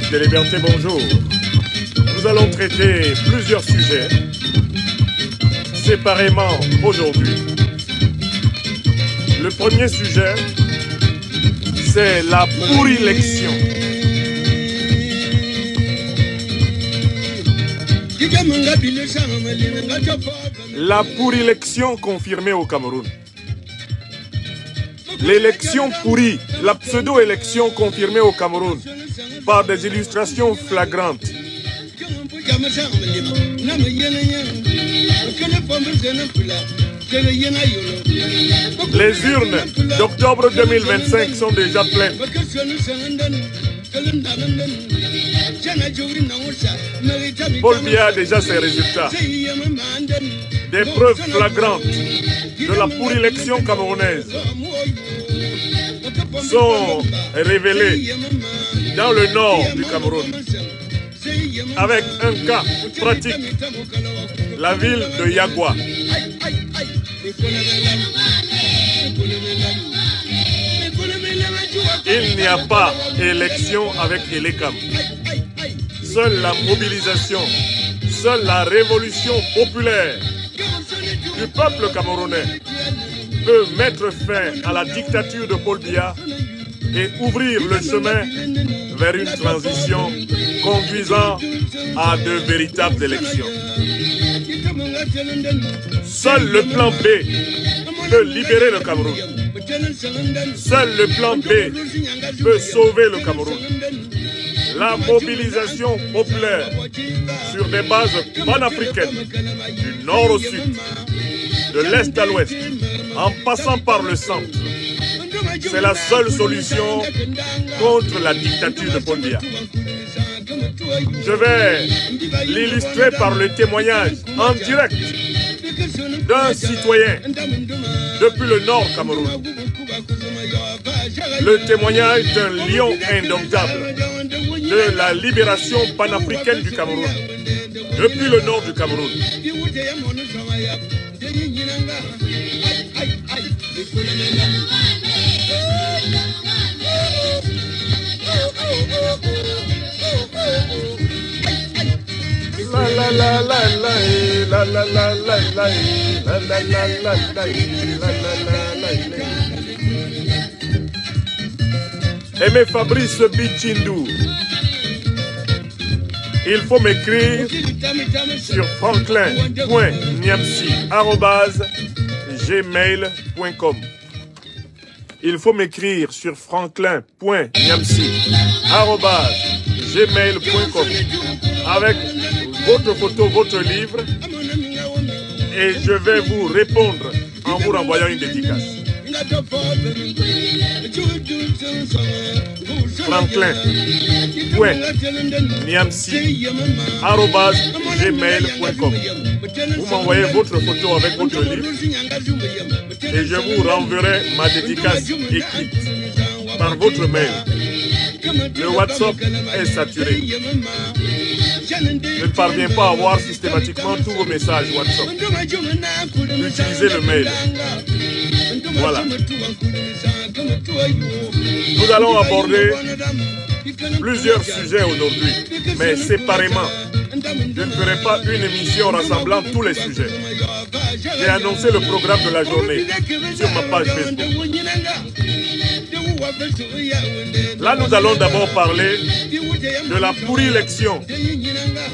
Musique des Libertés, bonjour. Nous allons traiter plusieurs sujets séparément aujourd'hui. Le premier sujet, c'est la pourrilection. La pourrilection confirmée au Cameroun. L'élection pourrie, la pseudo-élection confirmée au Cameroun par des illustrations flagrantes. Les urnes d'octobre 2025 sont déjà pleines. Paul Biya a déjà ses résultats. Des preuves flagrantes de la pourrilection camerounaise sont révélées dans le nord du Cameroun, avec un cas pratique, la ville de Yagua. Il n'y a pas élection avec Elekam. Seule la mobilisation, seule la révolution populaire du peuple camerounais peut mettre fin à la dictature de Paul Biya et ouvrir le chemin vers une transition conduisant à de véritables élections. Seul le plan B peut libérer le Cameroun. Seul le plan B peut sauver le Cameroun. La mobilisation populaire sur des bases panafricaines, du nord au sud, de l'est à l'ouest, en passant par le centre, c'est la seule solution contre la dictature de Paul Biya. Je vais l'illustrer par le témoignage en direct d'un citoyen depuis le nord Cameroun. Le témoignage d'un lion indomptable de la libération panafricaine du Cameroun, depuis le nord du Cameroun. Aimé Fabrice Bichindou, il faut m'écrire sur franklin.niamsi@gmail.com. Il faut m'écrire sur franklin.niamsi@gmail.com avec votre photo, votre livre, et je vais vous répondre en vous renvoyant une dédicace. Franklin.niamsi@gmail.com. Vous m'envoyez votre photo avec votre livre et je vous renverrai ma dédicace écrite par votre mail. Le WhatsApp est saturé. Je ne parviens pas à voir systématiquement tous vos messages WhatsApp. Utilisez le mail. Voilà. Nous allons aborder plusieurs sujets aujourd'hui, mais séparément. Je ne ferai pas une émission rassemblant tous les sujets. J'ai annoncé le programme de la journée sur ma page Facebook. Là, nous allons d'abord parler de la pourrilection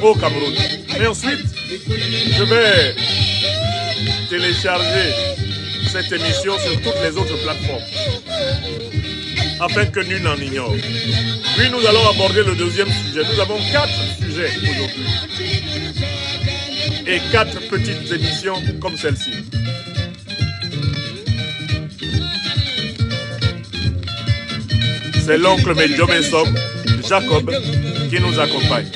au Cameroun. Et ensuite, je vais télécharger cette émission sur toutes les autres plateformes, afin que nul n'en ignore. Puis nous allons aborder le deuxième sujet. Nous avons 4 sujets aujourd'hui. Et 4 petites émissions comme celle-ci. C'est l'oncle Medjomesom, Jacob, qui nous accompagne.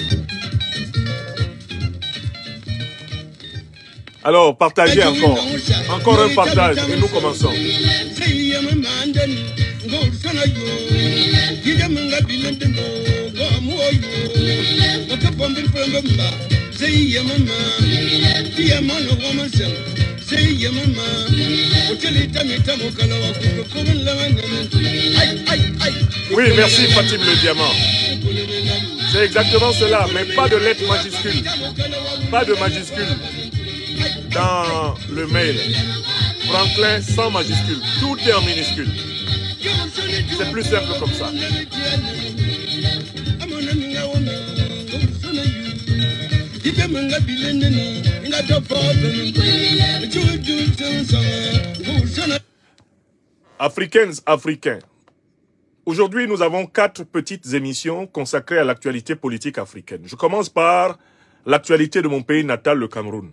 Alors, partagez encore. Encore un partage et nous commençons. Oui, merci Fatim le Diamant. C'est exactement cela, mais pas de lettres majuscules. Pas de majuscules dans le mail. Franklin sans majuscules. Tout est en minuscule. C'est plus simple comme ça. Africaines, Africains. Aujourd'hui, nous avons 4 petites émissions consacrées à l'actualité politique africaine. Je commence par l'actualité de mon pays natal, le Cameroun.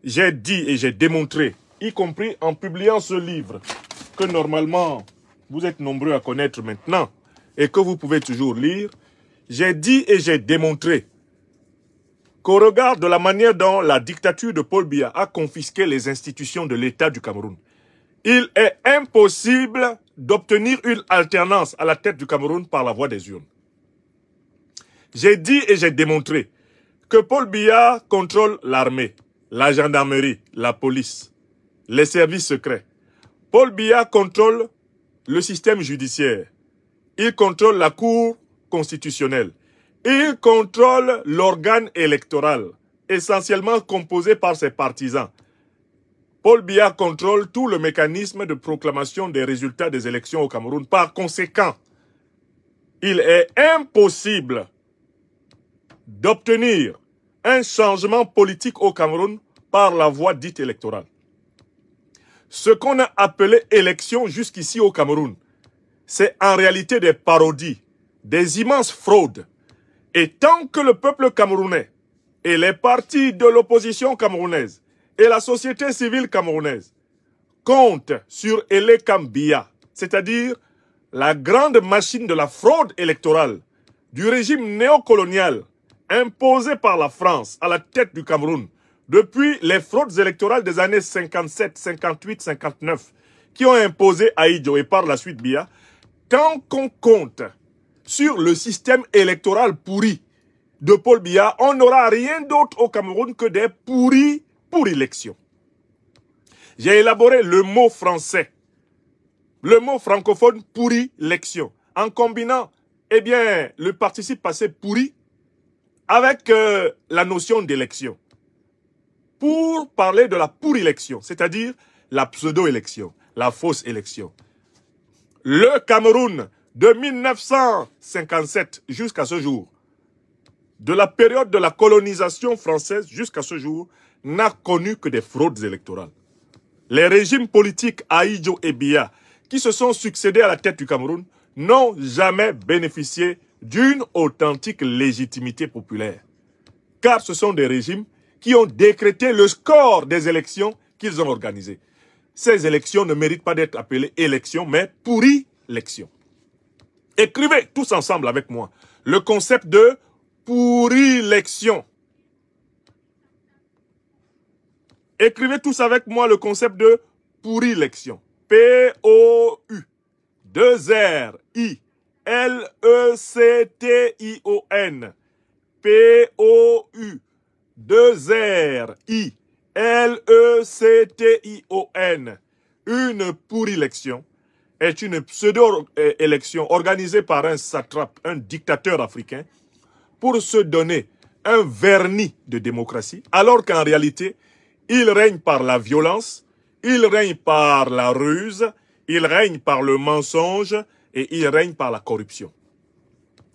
J'ai dit et j'ai démontré, y compris en publiant ce livre, que normalement, vous êtes nombreux à connaître maintenant et que vous pouvez toujours lire. J'ai dit et j'ai démontré qu'au regard de la manière dont la dictature de Paul Biya a confisqué les institutions de l'État du Cameroun, il est impossible d'obtenir une alternance à la tête du Cameroun par la voie des urnes. J'ai dit et j'ai démontré que Paul Biya contrôle l'armée, la gendarmerie, la police, les services secrets. Paul Biya contrôle le système judiciaire. Il contrôle la Cour constitutionnelle. Il contrôle l'organe électoral, essentiellement composé par ses partisans. Paul Biya contrôle tout le mécanisme de proclamation des résultats des élections au Cameroun. Par conséquent, il est impossible d'obtenir un changement politique au Cameroun par la voie dite électorale. Ce qu'on a appelé élection jusqu'ici au Cameroun, c'est en réalité des parodies, des immenses fraudes. Et tant que le peuple camerounais et les partis de l'opposition camerounaise et la société civile camerounaise comptent sur Elekam Biya, c'est-à-dire la grande machine de la fraude électorale du régime néocolonial imposé par la France à la tête du Cameroun depuis les fraudes électorales des années 57, 58, 59 qui ont imposé Ahidjo et par la suite Biya, tant qu'on compte sur le système électoral pourri de Paul Biya, on n'aura rien d'autre au Cameroun que des pourris pour élection. J'ai élaboré le mot français, le mot francophone pourri élection, en combinant le participe passé pourri avec la notion d'élection. Pour parler de la pour-élection, c'est-à-dire la pseudo-élection, la fausse élection. Le Cameroun, de 1957 jusqu'à ce jour, de la période de la colonisation française jusqu'à ce jour, n'a connu que des fraudes électorales. Les régimes politiques Ahidjo et Biya, qui se sont succédés à la tête du Cameroun, n'ont jamais bénéficié d'une authentique légitimité populaire. Car ce sont des régimes qui ont décrété le score des élections qu'ils ont organisées. Ces élections ne méritent pas d'être appelées élections, mais pourri-élections. Écrivez tous ensemble avec moi le concept de pourri-élection. Écrivez tous avec moi le concept de pourri-élection. P-O-U 2-R-I-L-E-C-T-I-O-N. P-O-U 2-R-I-L-E-C-T-I-O-N. Une pourri-élection est une pseudo-élection organisée par un satrape, un dictateur africain, pour se donner un vernis de démocratie, alors qu'en réalité, il règne par la violence, il règne par la ruse, il règne par le mensonge et il règne par la corruption.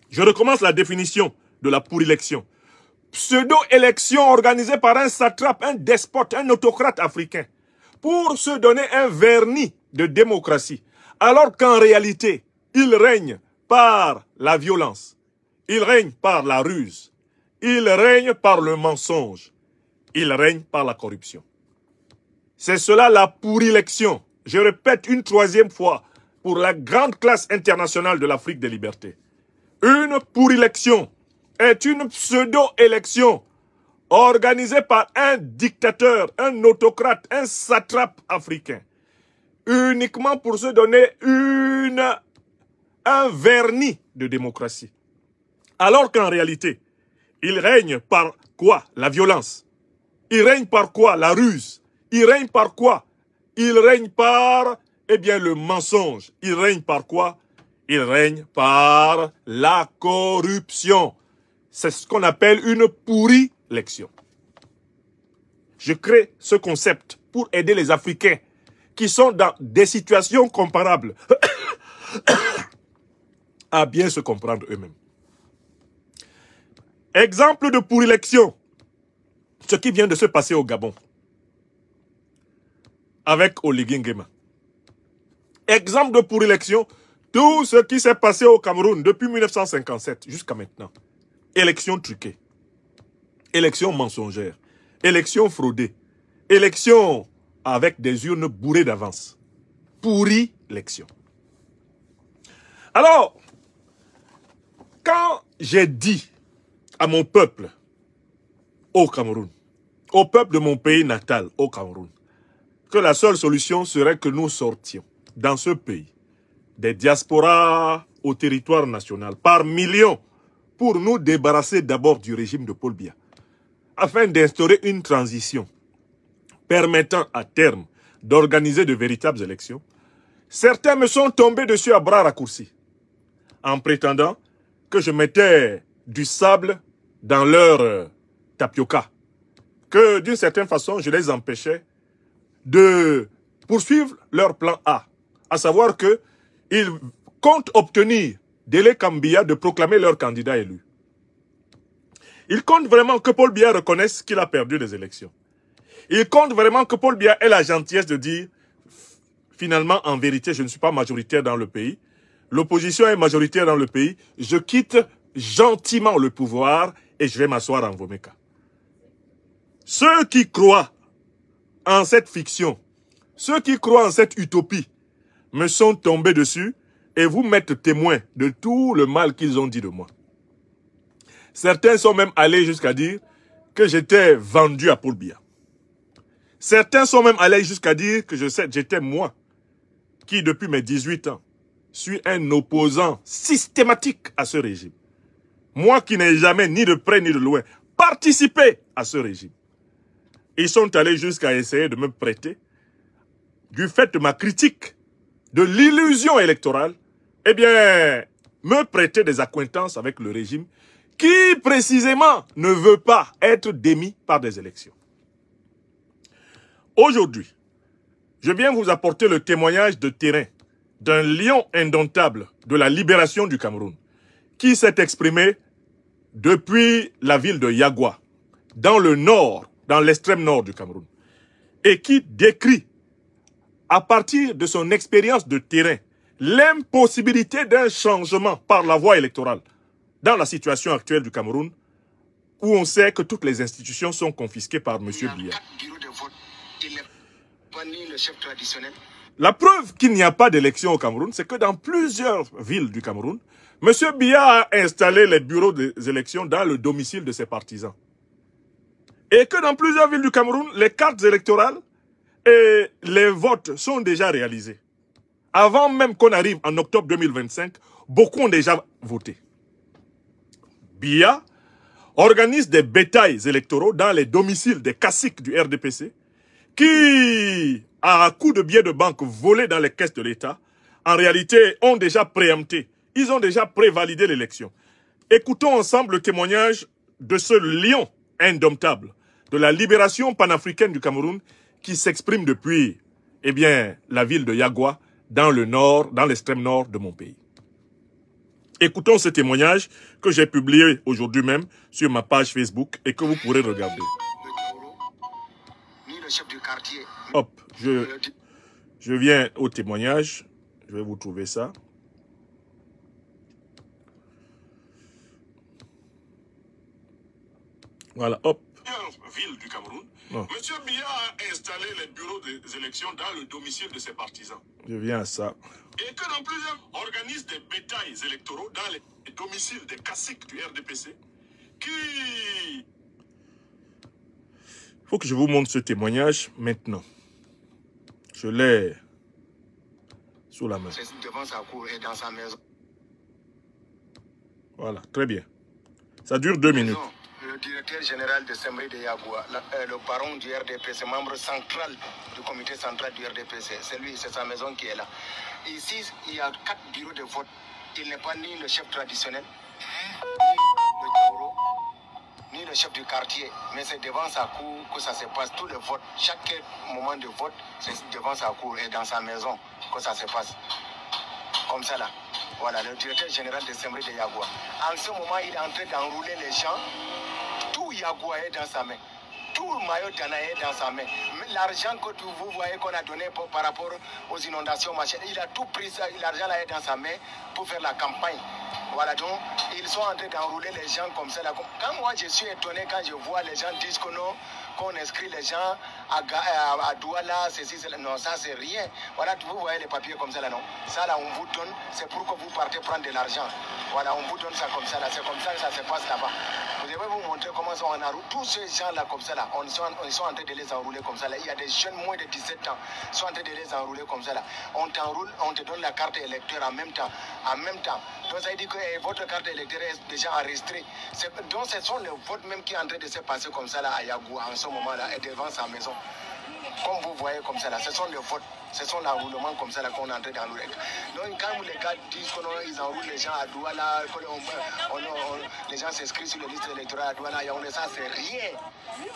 Je recommence la définition de la pourri-élection. Pseudo-élection organisée par un satrape, un despote, un autocrate africain, pour se donner un vernis de démocratie, alors qu'en réalité, il règne par la violence, il règne par la ruse, il règne par le mensonge, il règne par la corruption. C'est cela la pourri-élection. Je répète une troisième fois pour la grande classe internationale de l'Afrique des libertés. Une pourri-élection est une pseudo-élection organisée par un dictateur, un autocrate, un satrape africain, uniquement pour se donner un vernis de démocratie. Alors qu'en réalité, il règne par quoi? La violence. Il règne par quoi? La ruse. Il règne par quoi? Il règne par, le mensonge. Il règne par quoi? Il règne par la corruption. c'est ce qu'on appelle une pourrie élection. Je crée ce concept pour aider les Africains qui sont dans des situations comparables à bien se comprendre eux-mêmes. Exemple de pourrie élection, ce qui vient de se passer au Gabon avec Oligui Nguema. Exemple de pourrie élection, tout ce qui s'est passé au Cameroun depuis 1957 jusqu'à maintenant. Élection truquée, élection mensongère, élection fraudée, élection avec des urnes bourrées d'avance. Pourrie élection. Alors, quand j'ai dit à mon peuple au Cameroun, au peuple de mon pays natal au Cameroun, que la seule solution serait que nous sortions dans ce pays des diasporas au territoire national par millions pour nous débarrasser d'abord du régime de Paul Biya, afin d'instaurer une transition permettant à terme d'organiser de véritables élections, certains me sont tombés dessus à bras raccourcis, en prétendant que je mettais du sable dans leur tapioca, que d'une certaine façon je les empêchais de poursuivre leur plan A, à savoir qu'ils comptent obtenir Délé Kambia de proclamer leur candidat élu. Ils comptent vraiment que Paul Biya reconnaisse qu'il a perdu les élections. Ils comptent vraiment que Paul Biya ait la gentillesse de dire finalement, en vérité, je ne suis pas majoritaire dans le pays. L'opposition est majoritaire dans le pays. Je quitte gentiment le pouvoir et je vais m'asseoir en Vomeka. Ceux qui croient en cette fiction, ceux qui croient en cette utopie, me sont tombés dessus et vous mettent témoin de tout le mal qu'ils ont dit de moi. Certains sont même allés jusqu'à dire que j'étais vendu à Paul Biya. Certains sont même allés jusqu'à dire que j'étais moi, qui depuis mes 18 ans, suis un opposant systématique à ce régime. Moi qui n'ai jamais, ni de près ni de loin, participé à ce régime. Ils sont allés jusqu'à essayer de me prêter, du fait de ma critique, de l'illusion électorale, eh bien, me prêter des accointances avec le régime qui, précisément, ne veut pas être démis par des élections. Aujourd'hui, je viens vous apporter le témoignage de terrain d'un lion indomptable de la libération du Cameroun, qui s'est exprimé depuis la ville de Yagua, dans le nord, dans l'extrême nord du Cameroun, et qui décrit, à partir de son expérience de terrain, l'impossibilité d'un changement par la voie électorale dans la situation actuelle du Cameroun, où on sait que toutes les institutions sont confisquées par M. Biya. La preuve qu'il n'y a pas d'élection au Cameroun, c'est que dans plusieurs villes du Cameroun, M. Biya a installé les bureaux des élections dans le domicile de ses partisans. Et que dans plusieurs villes du Cameroun, les cartes électorales et les votes sont déjà réalisés. Avant même qu'on arrive en octobre 2025, beaucoup ont déjà voté. Biya organise des bétails électoraux dans les domiciles des caciques du RDPC qui, à coup de billets de banque volés dans les caisses de l'État, en réalité ont déjà préempté, ils ont déjà prévalidé l'élection. Écoutons ensemble le témoignage de ce lion indomptable de la libération panafricaine du Cameroun qui s'exprime depuis, eh bien, la ville de Yagua, dans le nord, dans l'extrême nord de mon pays. Écoutons ce témoignage que j'ai publié aujourd'hui même sur ma page Facebook et que vous pourrez regarder. Hop, je viens au témoignage. Je vais vous trouver ça. Voilà, hop. Ville du Cameroun. Monsieur Biya a installé les bureaux des élections dans le domicile de ses partisans. Je viens à ça. Et que dans plusieurs organisent des bétails électoraux dans les domiciles des caciques du RDPC qui... Il faut que je vous montre ce témoignage maintenant. Je l'ai sous la main. Devant sa cour et dans sa maison. Voilà, très bien. Ça dure 2 minutes. Le directeur général de Semri de Yagua, le baron du RDPC, membre central du comité central du RDPC, c'est sa maison qui est là. Ici, il y a 4 bureaux de vote. Il n'est pas ni le chef traditionnel, ni le Tauro, le chef du quartier, mais c'est devant sa cour que ça se passe. Tout le vote, chaque moment de vote, c'est devant sa cour et dans sa maison que ça se passe. Comme ça là. Voilà, le directeur général de Semri de Yagua. En ce moment, il est en train d'enrouler les gens. Tout Yagua est dans sa main. Tout le maillot d'Ana est dans sa main. L'argent que vous voyez qu'on a donné par rapport aux inondations, il a tout pris ça. L'argent là est dans sa main pour faire la campagne. Voilà, donc ils sont en train d'enrouler les gens comme ça. Là. Quand moi je suis étonné quand je vois les gens disent qu'on inscrit les gens à Douala, ceci, cela. Non, ça c'est rien. Voilà, vous voyez les papiers comme ça là, non? Ça là, on vous donne, c'est pour que vous partez prendre de l'argent. Voilà, on vous donne ça comme ça là. C'est comme ça que ça se passe là-bas. Vous devez vous montrer comment on enroule. Tous ces gens là comme ça là, ils sont en train de les enrouler comme ça là. Il y a des jeunes moins de 17 ans qui sont en train de les enrouler comme ça là. On t'enroule, on te donne la carte électeur en même temps. En même temps. Donc ça veut dire que votre carte électorale est déjà enregistrée. Donc ce sont les votes même qui sont en train de se passer comme ça là à Yagou en ce moment là et devant sa maison. Comme vous voyez comme ça là, ce sont les votes, ce sont l'enroulement comme ça là qu'on est en train d'enrouler. Donc quand les gars disent qu'ils enroulent les gens à Douala, les gens s'inscrivent sur les listes électorales à Douala, ça c'est rien.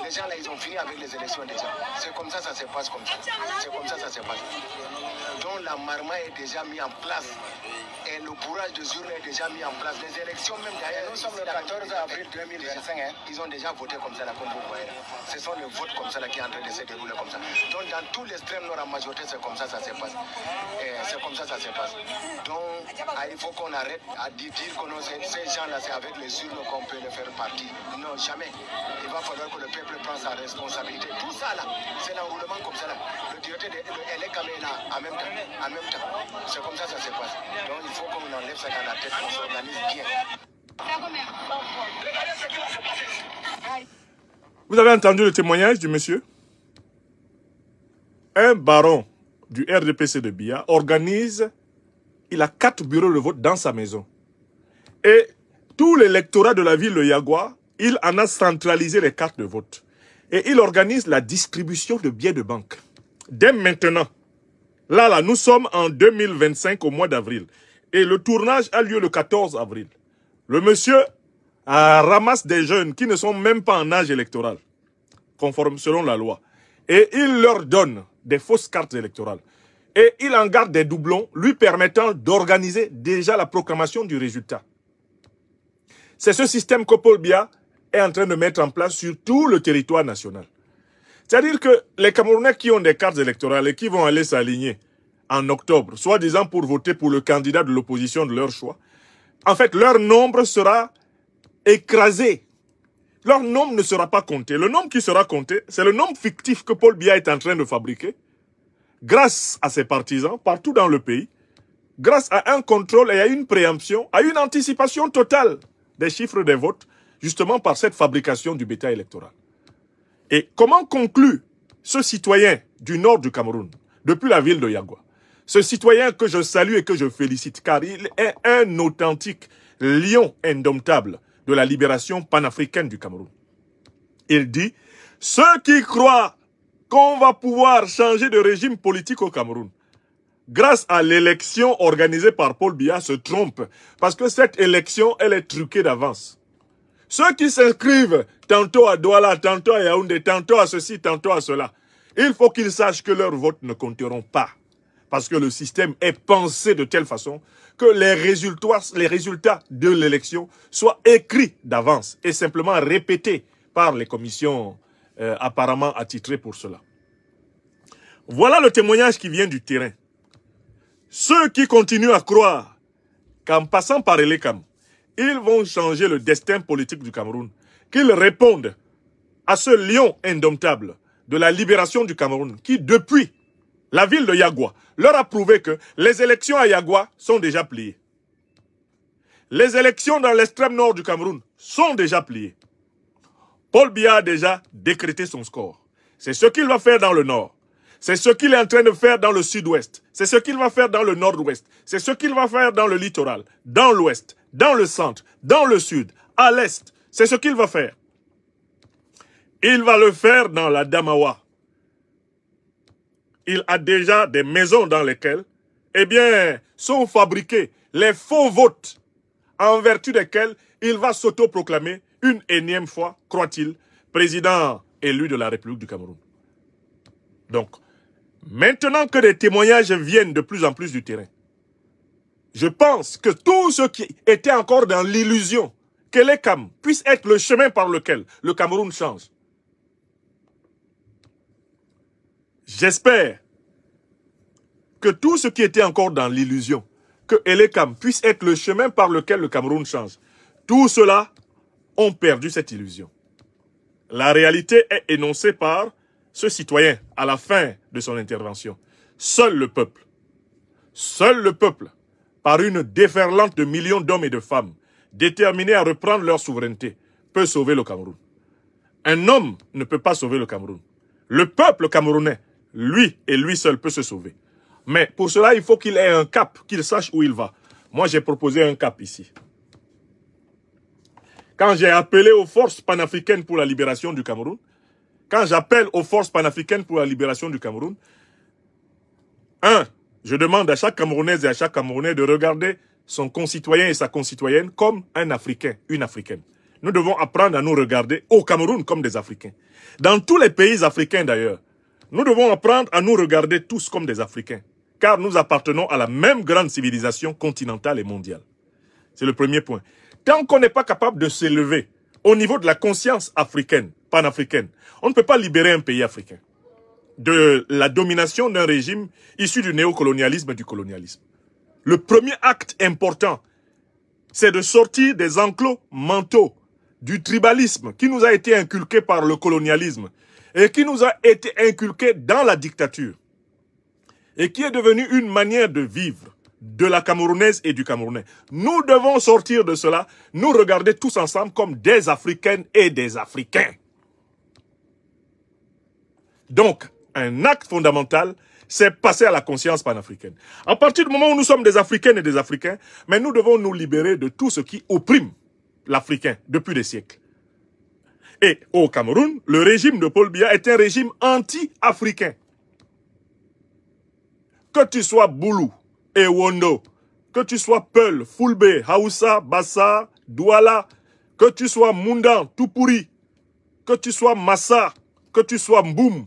Les gens là ils ont fini avec les élections déjà. C'est comme ça se passe comme ça. C'est comme ça se passe. Donc la marma est déjà mise en place. Et le bourrage de urnes est déjà mis en place. Les élections même d'ailleurs, nous sommes le 14 avril 2025, ils ont déjà voté comme ça là, comme vous voyez. Ce sont les votes comme ça là qui sont en train de se dérouler comme ça. Donc dans tout l'extrême nord en majorité, c'est comme ça se passe. C'est comme ça se passe. Donc il faut qu'on arrête à dire que ces gens-là, c'est avec les urnes qu'on peut les faire partir. Non, jamais. Il va falloir que le peuple prenne sa responsabilité. Tout ça là, c'est l'enroulement comme ça là. Le directeur de l'ECAM est là en même temps. C'est comme ça se passe. Donc il faut qu'on enlève ça dans la tête, qu'on s'organise bien. Vous avez entendu le témoignage du monsieur? Un baron du RDPC de Bia organise, il a 4 bureaux de vote dans sa maison. Et tout l'électorat de la ville de Yagua, il en a centralisé les cartes de vote. Et il organise la distribution de billets de banque. Dès maintenant, là, nous sommes en 2025 au mois d'avril. Et le tournage a lieu le 14 avril. Le monsieur ramasse des jeunes qui ne sont même pas en âge électoral, conforme selon la loi. Et il leur donne des fausses cartes électorales. Et il en garde des doublons, lui permettant d'organiser déjà la proclamation du résultat. C'est ce système que Paul Biya est en train de mettre en place sur tout le territoire national. C'est-à-dire que les Camerounais qui ont des cartes électorales et qui vont aller s'aligner en octobre, soi-disant pour voter pour le candidat de l'opposition de leur choix, en fait, leur nombre sera écrasé. Leur nombre ne sera pas compté. Le nombre qui sera compté, c'est le nombre fictif que Paul Biya est en train de fabriquer, grâce à ses partisans, partout dans le pays, grâce à un contrôle et à une préemption, à une anticipation totale des chiffres des votes, justement par cette fabrication du bétail électoral. Et comment conclut ce citoyen du nord du Cameroun, depuis la ville de Yagua? Ce citoyen que je salue et que je félicite, car il est un authentique lion indomptable de la libération panafricaine du Cameroun. Il dit, ceux qui croient qu'on va pouvoir changer de régime politique au Cameroun, grâce à l'élection organisée par Paul Biya, se trompent, parce que cette élection, elle est truquée d'avance. Ceux qui s'inscrivent tantôt à Douala, tantôt à Yaoundé, tantôt à ceci, tantôt à cela, il faut qu'ils sachent que leurs votes ne compteront pas. Parce que le système est pensé de telle façon que les résultats de l'élection soient écrits d'avance et simplement répétés par les commissions apparemment attitrées pour cela. Voilà le témoignage qui vient du terrain. Ceux qui continuent à croire qu'en passant par l'ECAM, ils vont changer le destin politique du Cameroun, qu'ils répondent à ce lion indomptable de la libération du Cameroun qui, depuis la ville de Yagua, leur a prouvé que les élections à Yagua sont déjà pliées. Les élections dans l'extrême nord du Cameroun sont déjà pliées. Paul Biya a déjà décrété son score. C'est ce qu'il va faire dans le nord. C'est ce qu'il est en train de faire dans le sud-ouest. C'est ce qu'il va faire dans le nord-ouest. C'est ce qu'il va faire dans le littoral, dans l'ouest, dans le centre, dans le sud, à l'est. C'est ce qu'il va faire. Il va le faire dans la Damawa. Il a déjà des maisons dans lesquelles, eh bien, sont fabriqués les faux votes en vertu desquels il va s'autoproclamer une énième fois, croit-il, président élu de la République du Cameroun. Donc, maintenant que des témoignages viennent de plus en plus du terrain, je pense que tous ceux qui étaient encore dans l'illusion que l'ECAM puisse être le chemin par lequel le Cameroun change, j'espère que tous ceux qui étaient encore dans l'illusion que l'ECAM puisse être le chemin par lequel le Cameroun change, tous ceux-là ont perdu cette illusion. La réalité est énoncée par ce citoyen à la fin de son intervention. Seul le peuple, par une déferlante de millions d'hommes et de femmes déterminés à reprendre leur souveraineté, peut sauver le Cameroun. Un homme ne peut pas sauver le Cameroun. Le peuple camerounais, lui et lui seul, peut se sauver. Mais pour cela, il faut qu'il ait un cap, qu'il sache où il va. Moi, j'ai proposé un cap ici. Quand j'ai appelé aux forces panafricaines pour la libération du Cameroun, quand j'appelle aux forces panafricaines pour la libération du Cameroun, je demande à chaque Camerounaise et à chaque Camerounais de regarder son concitoyen et sa concitoyenne comme un Africain, une Africaine. Nous devons apprendre à nous regarder au Cameroun comme des Africains. Dans tous les pays africains d'ailleurs, nous devons apprendre à nous regarder tous comme des Africains, car nous appartenons à la même grande civilisation continentale et mondiale. C'est le premier point. Tant qu'on n'est pas capable de s'élever au niveau de la conscience africaine, panafricaine, on ne peut pas libérer un pays africain de la domination d'un régime issu du néocolonialisme et du colonialisme. Le premier acte important, c'est de sortir des enclos mentaux, du tribalisme qui nous a été inculqué par le colonialisme et qui nous a été inculqué dans la dictature et qui est devenu une manière de vivre de la Camerounaise et du Camerounais. Nous devons sortir de cela, nous regarder tous ensemble comme des Africaines et des Africains. Donc, un acte fondamental, c'est passer à la conscience panafricaine. À partir du moment où nous sommes des Africaines et des Africains, mais nous devons nous libérer de tout ce qui opprime l'Africain depuis des siècles. Et au Cameroun, le régime de Paul Biya est un régime anti-africain. Que tu sois Boulou, Ewondo, que tu sois Peul, Fulbe, Haoussa, Bassa, Douala, que tu sois Mundan, Tupuri, que tu sois Massa, que tu sois Mboum,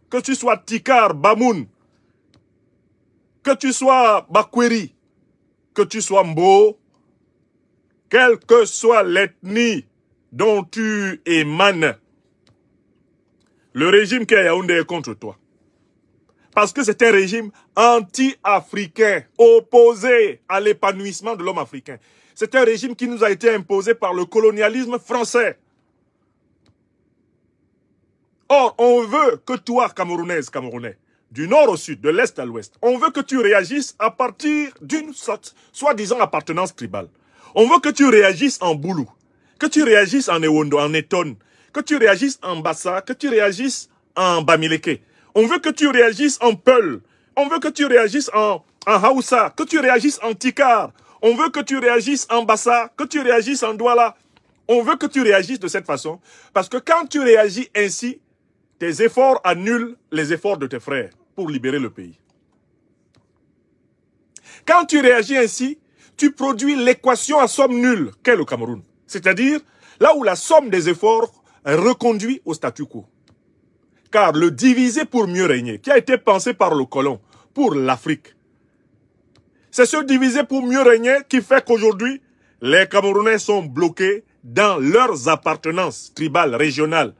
que tu sois Tikar, Bamoun, que tu sois Bakweri, que tu sois Mbo, quelle que soit l'ethnie dont tu émanes, le régime qui est à Yaoundé est contre toi. Parce que c'est un régime anti-africain, opposé à l'épanouissement de l'homme africain. C'est un régime qui nous a été imposé par le colonialisme français. Or, on veut que toi, Camerounaise, Camerounais, du nord au sud, de l'est à l'ouest, on veut que tu réagisses à partir d'une soi-disant appartenance tribale. On veut que tu réagisses en Boulou, que tu réagisses en Ewondo, en Eton, que tu réagisses en Bassa, que tu réagisses en Bamileke. On veut que tu réagisses en Peul. On veut que tu réagisses en Haoussa, que tu réagisses en Tikar. On veut que tu réagisses en Bassa, que tu réagisses en Douala. On veut que tu réagisses de cette façon. Parce que quand tu réagis ainsi, tes efforts annulent les efforts de tes frères pour libérer le pays. Quand tu réagis ainsi, tu produis l'équation à somme nulle qu'est le Cameroun. C'est-à-dire là où la somme des efforts reconduit au statu quo. Car le diviser pour mieux régner, qui a été pensé par le colon pour l'Afrique, c'est ce diviser pour mieux régner qui fait qu'aujourd'hui, les Camerounais sont bloqués dans leurs appartenances tribales, régionales,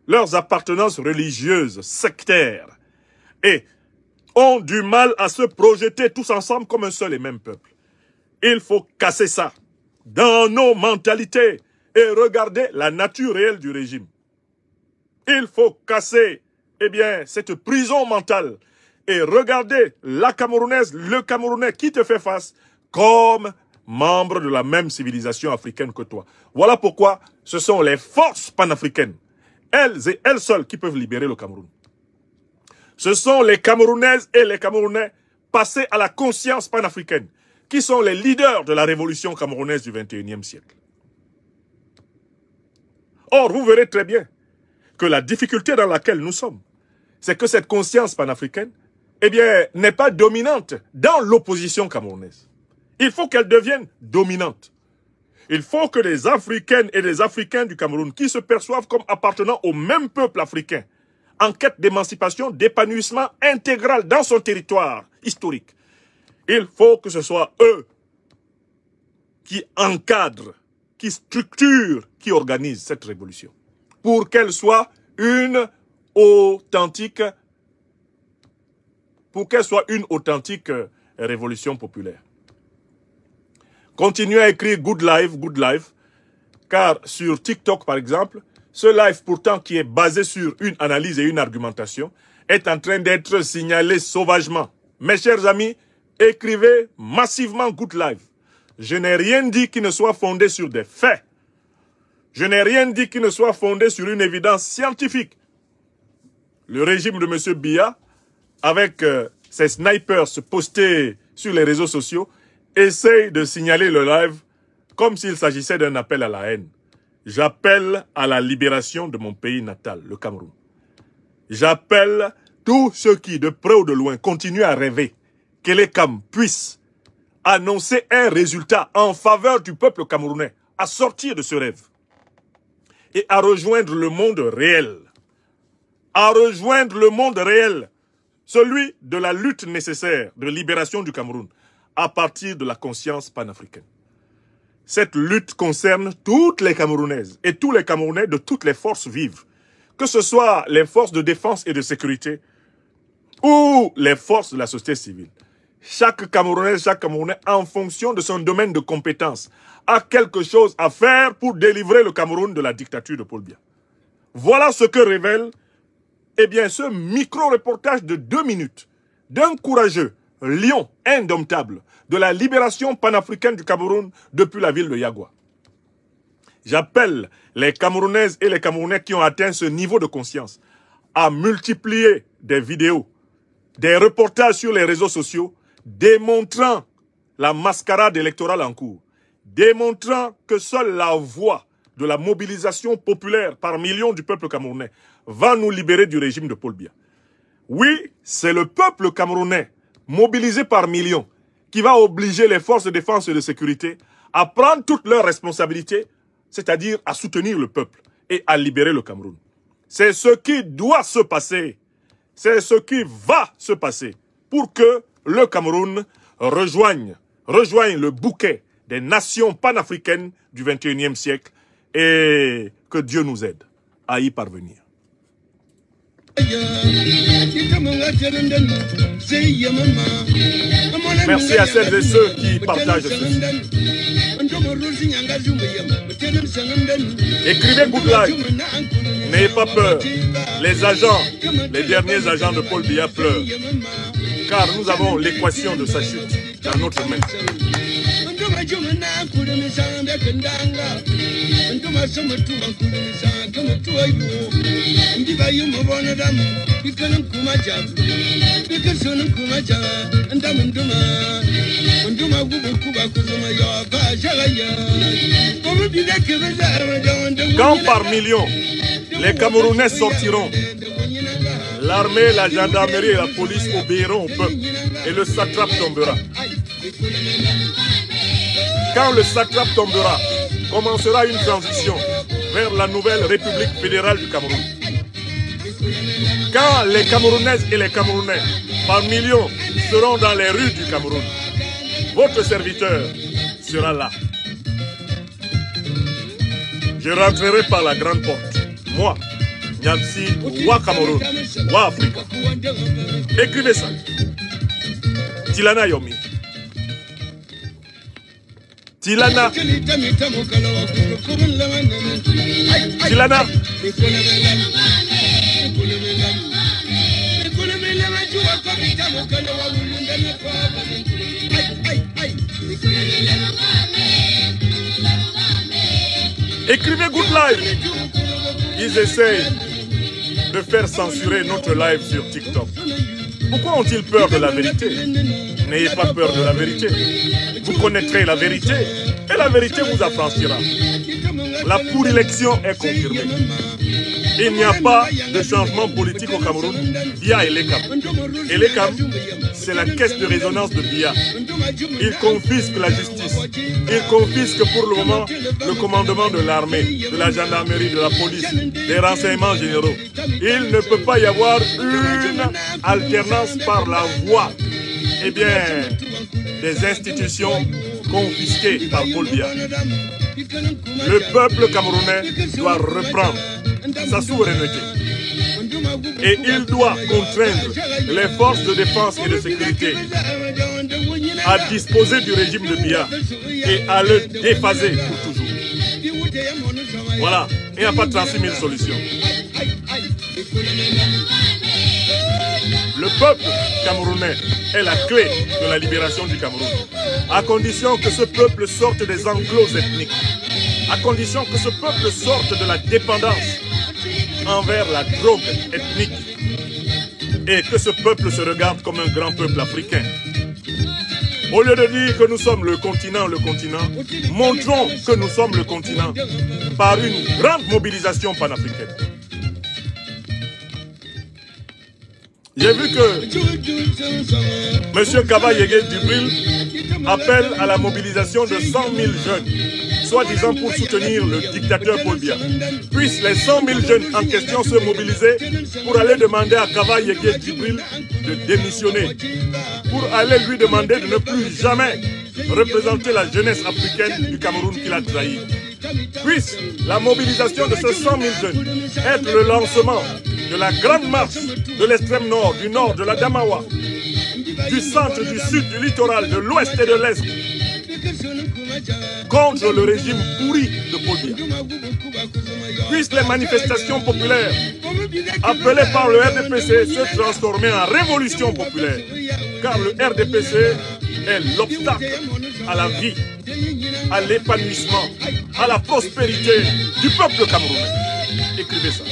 leurs appartenances religieuses, sectaires, et ont du mal à se projeter tous ensemble comme un seul et même peuple. Il faut casser ça dans nos mentalités et regarder la nature réelle du régime. Il faut casser, cette prison mentale et regarder la Camerounaise, le Camerounais qui te fait face comme membre de la même civilisation africaine que toi. Voilà pourquoi ce sont les forces panafricaines, elles et elles seules, qui peuvent libérer le Cameroun. Ce sont les Camerounaises et les Camerounais passés à la conscience panafricaine qui sont les leaders de la révolution camerounaise du XXIe siècle. Or, vous verrez très bien que la difficulté dans laquelle nous sommes, c'est que cette conscience panafricaine, n'est pas dominante dans l'opposition camerounaise. Il faut qu'elle devienne dominante. Il faut que les Africaines et les Africains du Cameroun, qui se perçoivent comme appartenant au même peuple africain, en quête d'émancipation, d'épanouissement intégral dans son territoire historique, il faut que ce soit eux qui encadrent, qui structurent, qui organisent cette révolution, pour qu'elle soit une authentique révolution populaire. Continuez à écrire good life, car sur TikTok par exemple, ce live pourtant qui est basé sur une analyse et une argumentation est en train d'être signalé sauvagement. Mes chers amis, écrivez massivement good life. Je n'ai rien dit qui ne soit fondé sur des faits. Je n'ai rien dit qui ne soit fondé sur une évidence scientifique. Le régime de M. Biya, avec ses snipers postés sur les réseaux sociaux, essaye de signaler le live comme s'il s'agissait d'un appel à la haine. J'appelle à la libération de mon pays natal, le Cameroun. J'appelle tous ceux qui, de près ou de loin, continuent à rêver que les Cam puissent annoncer un résultat en faveur du peuple camerounais, à sortir de ce rêve et à rejoindre le monde réel. À rejoindre le monde réel, celui de la lutte nécessaire de libération du Cameroun à partir de la conscience panafricaine. Cette lutte concerne toutes les Camerounaises et tous les Camerounais de toutes les forces vives, que ce soit les forces de défense et de sécurité ou les forces de la société civile. Chaque Camerounais, chaque Camerounais, en fonction de son domaine de compétence, a quelque chose à faire pour délivrer le Cameroun de la dictature de Paul Biya. Voilà ce que révèle ce micro-reportage de 2 minutes d'un courageux lion indomptable de la libération panafricaine du Cameroun depuis la ville de Yagua. J'appelle les Camerounaises et les Camerounais qui ont atteint ce niveau de conscience à multiplier des vidéos, des reportages sur les réseaux sociaux démontrant la mascarade électorale en cours, démontrant que seule la voix de la mobilisation populaire par millions du peuple camerounais va nous libérer du régime de Paul Biya. Oui, c'est le peuple camerounais, mobilisé par millions, qui va obliger les forces de défense et de sécurité à prendre toutes leurs responsabilités, c'est-à-dire à soutenir le peuple et à libérer le Cameroun. C'est ce qui doit se passer, c'est ce qui va se passer pour que le Cameroun rejoigne le bouquet des nations panafricaines du XXIe siècle et que Dieu nous aide à y parvenir. Merci à celles et ceux qui partagent ceci. Écrivez good life. N'ayez pas peur. Les derniers agents de Paul Biya pleurent. Car nous avons l'équation de sa chute dans notre main. Quand par millions, les Camerounais sortiront, l'armée, la gendarmerie et la police obéiront au peuple et le satrape tombera. Quand le satrape tombera, commencera une transition vers la nouvelle République fédérale du Cameroun. Quand les Camerounaises et les Camerounais, par millions, seront dans les rues du Cameroun, votre serviteur sera là. Je rentrerai par la grande porte. Moi, Nyamsi, Wa Cameroun, Wa Africa. Écrivez ça. Tilana Yomi. Tilana. Tilana. Écrivez good live. Ils essayent de faire censurer notre live sur TikTok. Pourquoi ont-ils peur de la vérité? N'ayez pas peur de la vérité. Vous connaîtrez la vérité et la vérité vous affranchira. La pour-élection est confirmée. Il n'y a pas de changement politique au Cameroun via Elekam. Elekam, c'est la caisse de résonance de Biya. Il confisque la justice. Il confisque pour le moment le commandement de l'armée, de la gendarmerie, de la police, des renseignements généraux. Il ne peut pas y avoir une alternance par la voie, eh bien, des institutions confisquées par Paul Biya. Le peuple camerounais doit reprendre sa souveraineté. Et il doit contraindre les forces de défense et de sécurité à disposer du régime de Biya et à le déphaser pour toujours. Voilà, il n'y a pas 36 000 solutions. Le peuple camerounais est la clé de la libération du Cameroun, à condition que ce peuple sorte des enclos ethniques, à condition que ce peuple sorte de la dépendance envers la drogue ethnique et que ce peuple se regarde comme un grand peuple africain. Au lieu de dire que nous sommes le continent, montrons que nous sommes le continent par une grande mobilisation panafricaine. J'ai vu que M. Kaba Yégué Djibril appelle à la mobilisation de 100 000 jeunes, soi-disant pour soutenir le dictateur Paul Biya. Puissent les 100 000 jeunes en question se mobiliser pour aller demander à Kaba Yégué Djibril de démissionner, pour aller lui demander de ne plus jamais représenter la jeunesse africaine du Cameroun qu'il a trahi. Puisse la mobilisation de ces 100 000 jeunes être le lancement de la grande marche de l'extrême nord, du nord, de la Damawa, du centre, du sud, du littoral, de l'ouest et de l'est, contre le régime pourri de Paul Biya. Puissent les manifestations populaires appelées par le RDPC se transformer en révolution populaire, car le RDPC est l'obstacle à la vie, à l'épanouissement, à la prospérité du peuple camerounais. Écrivez ça.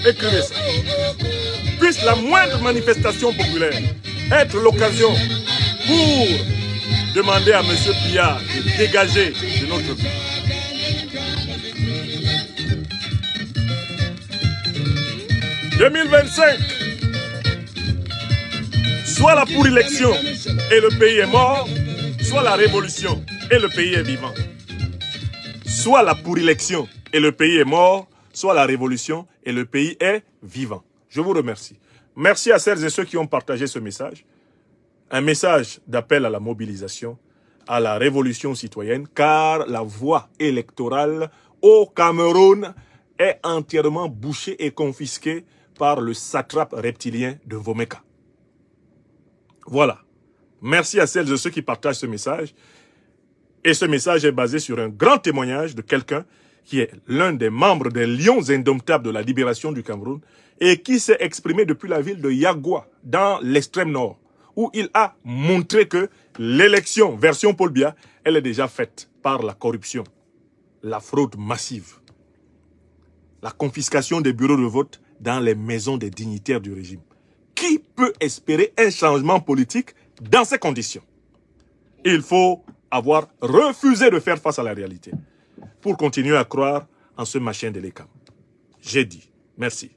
Écrivez ça. Puisse la moindre manifestation populaire être l'occasion pour demander à M. Biya de dégager de notre vie. « 2025, soit la pour élection et le pays est mort, soit la révolution et le pays est vivant. Soit la pour élection et le pays est mort, soit la révolution et le pays est vivant. » Je vous remercie. Merci à celles et ceux qui ont partagé ce message. Un message d'appel à la mobilisation, à la révolution citoyenne, car la voie électorale au Cameroun est entièrement bouchée et confisquée par le satrape reptilien de Vomeka. Voilà. Merci à celles et ceux qui partagent ce message. Et ce message est basé sur un grand témoignage de quelqu'un qui est l'un des membres des Lions indomptables de la libération du Cameroun et qui s'est exprimé depuis la ville de Yagua, dans l'extrême nord, où il a montré que l'élection version Paul Biya, elle est déjà faite par la corruption, la fraude massive, la confiscation des bureaux de vote dans les maisons des dignitaires du régime. Qui peut espérer un changement politique dans ces conditions? Il faut avoir refusé de faire face à la réalité pour continuer à croire en ce machin de l'ECAM. J'ai dit. Merci.